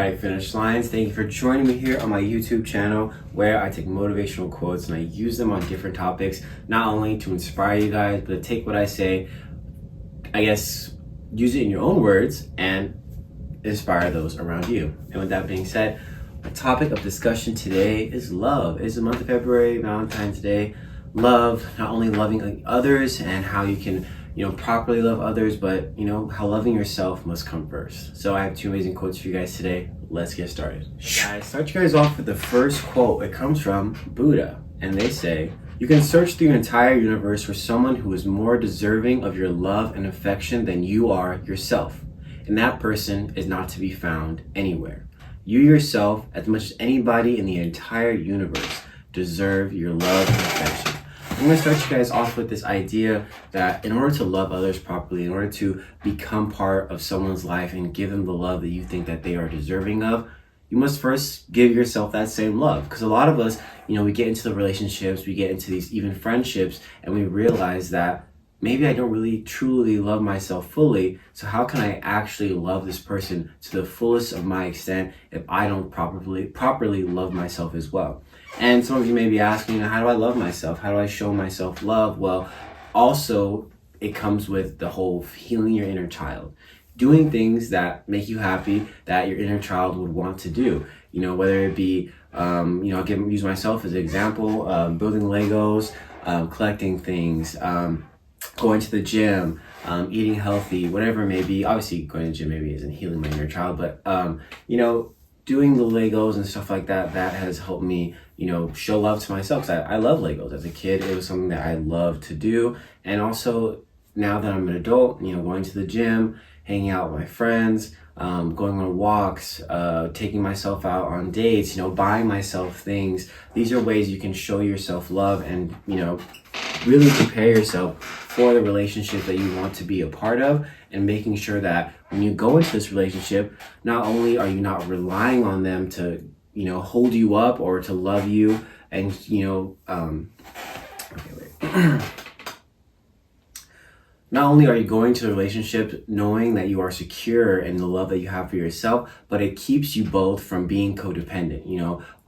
Alright, finish lines. Thank you for joining me here on my YouTube channel where I take motivational quotes and I use them on different topics, not only to inspire you guys, but to take what I say, I guess, use it in your own words and inspire those around you. And with that being said, the topic of discussion today is love. It's the month of February, Valentine's Day. Love, not only loving others and how you can properly love others, but how loving yourself must come first. So I have two amazing quotes for you guys today. Let's get started. Guys, start you guys off with the first quote. It comes from Buddha, and they say, "You can search through the entire universe for someone who is more deserving of your love and affection than you are yourself. And that person is not to be found anywhere. You yourself, as much as anybody in the entire universe, deserve your love and affection." I'm going to start you guys off with this idea that in order to love others properly, in order to become part of someone's life and give them the love that you think that they are deserving of, you must first give yourself that same love. Because a lot of us, we get into the relationships, we get into these even friendships, and we realize that maybe I don't really truly love myself fully. So how can I actually love this person to the fullest of my extent if I don't properly love myself as well? And some of you may be asking, how do I love myself? How do I show myself love? Well, also it comes with the whole healing your inner child. Doing things that make you happy, that your inner child would want to do. Whether it be, I'll use myself as an example, building Legos, collecting things, going to the gym, eating healthy, whatever it may be. Obviously, going to the gym maybe isn't healing my inner child, but, doing the Legos and stuff like that, that has helped me, show love to myself. 'Cause I love Legos. As a kid, it was something that I loved to do. And also, now that I'm an adult, going to the gym, hanging out with my friends, going on walks, taking myself out on dates, buying myself things. These are ways you can show yourself love and, really prepare yourself for the relationship that you want to be a part of, and making sure that when you go into this relationship, not only are you not relying on them to, hold you up or to love you and, not only are you going to the relationship knowing that you are secure in the love that you have for yourself, but it keeps you both from being codependent.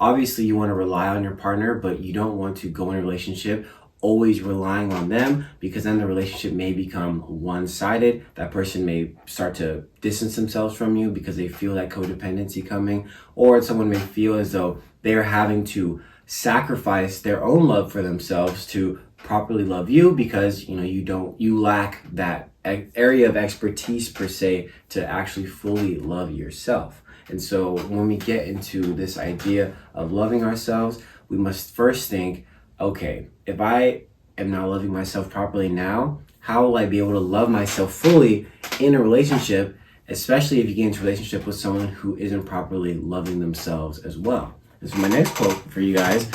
Obviously you want to rely on your partner, but you don't want to go in a relationship always relying on them, because then the relationship may become one-sided. That person may start to distance themselves from you because they feel that codependency coming, or someone may feel as though they're having to sacrifice their own love for themselves to properly love you, because you lack that area of expertise per se to actually fully love yourself. And so when we get into this idea of loving ourselves, we must first think, okay, if I am not loving myself properly now, how will I be able to love myself fully in a relationship, especially if you get into a relationship with someone who isn't properly loving themselves as well? And so my next quote for you guys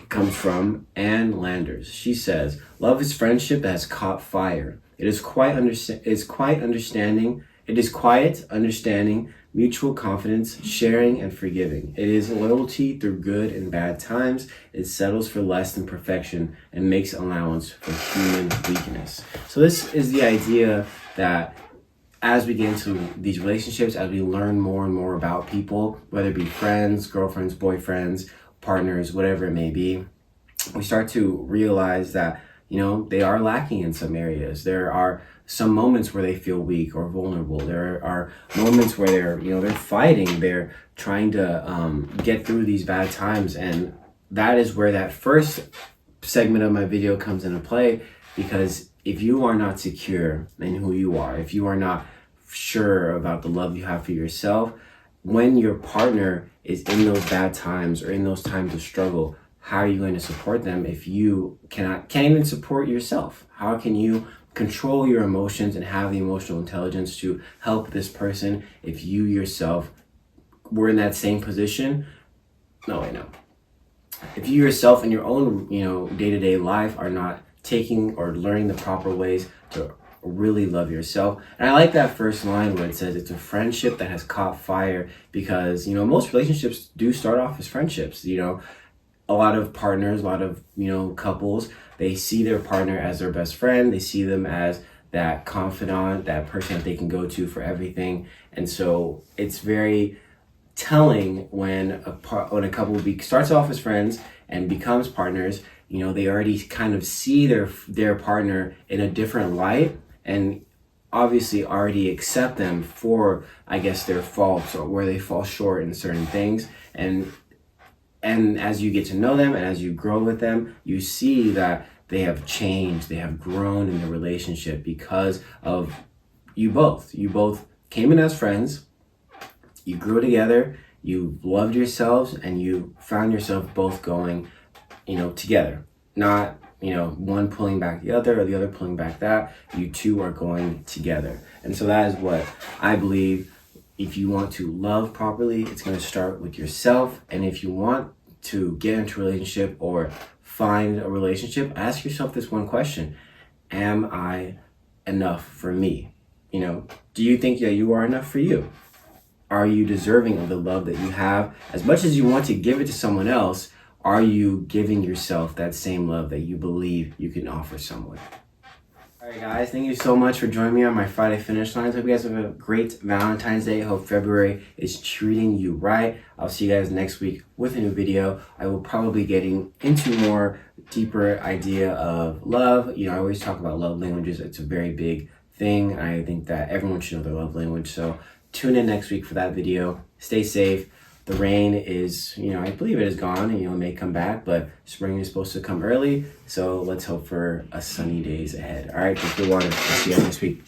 comes from Ann Landers. She says, "Love is friendship that has caught fire. It is quiet understanding, mutual confidence, sharing, and forgiving. It is loyalty through good and bad times. It settles for less than perfection and makes allowance for human weakness." So this is the idea that as we get into these relationships, as we learn more and more about people, whether it be friends, girlfriends, boyfriends, partners, whatever it may be, we start to realize that, they are lacking in some areas. There are some moments where they feel weak or vulnerable. There are moments where they're fighting, they're trying to get through these bad times. And that is where that first segment of my video comes into play, because if you are not secure in who you are, if you are not sure about the love you have for yourself, when your partner is in those bad times or in those times of struggle, how are you going to support them if you can't even support yourself? How can you control your emotions and have the emotional intelligence to help this person if you yourself were in that same position? No. If you yourself in your own, day-to-day life are not taking or learning the proper ways to really love yourself. And I like that first line where it says it's a friendship that has caught fire, because, most relationships do start off as friendships. A lot of partners, a lot of, couples, they see their partner as their best friend. They see them as that confidant, that person that they can go to for everything. And so it's very telling when when a couple starts off as friends and becomes partners. You know, they already kind of see their partner in a different light, and obviously already accept them for, I guess, their faults or where they fall short in certain things. And as you get to know them and as you grow with them, you see that they have changed, they have grown in the relationship because of you both. You both came in as friends, you grew together, you loved yourselves, and you found yourself both going, you know, together. Not, you know, one pulling back the other or the other pulling back that. You two are going together. And so that is what I believe. If you want to love properly, it's going to start with yourself. And if you want to get into a relationship or find a relationship, ask yourself this one question: am I enough for me? You know, do you think that you are enough for you? Are you deserving of the love that you have? As much as you want to give it to someone else, are you giving yourself that same love that you believe you can offer someone? All right, guys, thank you so much for joining me on my Friday finish lines. Hope you guys have a great Valentine's Day. Hope February is treating you right. I'll see you guys next week with a new video. I will probably be getting into more deeper idea of love. You know, I always talk about love languages. It's a very big thing. I think that everyone should know their love language. So tune in next week for that video. Stay safe. The rain is, you know, I believe it is gone, and, you know, it may come back, but spring is supposed to come early. So let's hope for a sunny days ahead. All right, drink your water. I'll see you guys next week.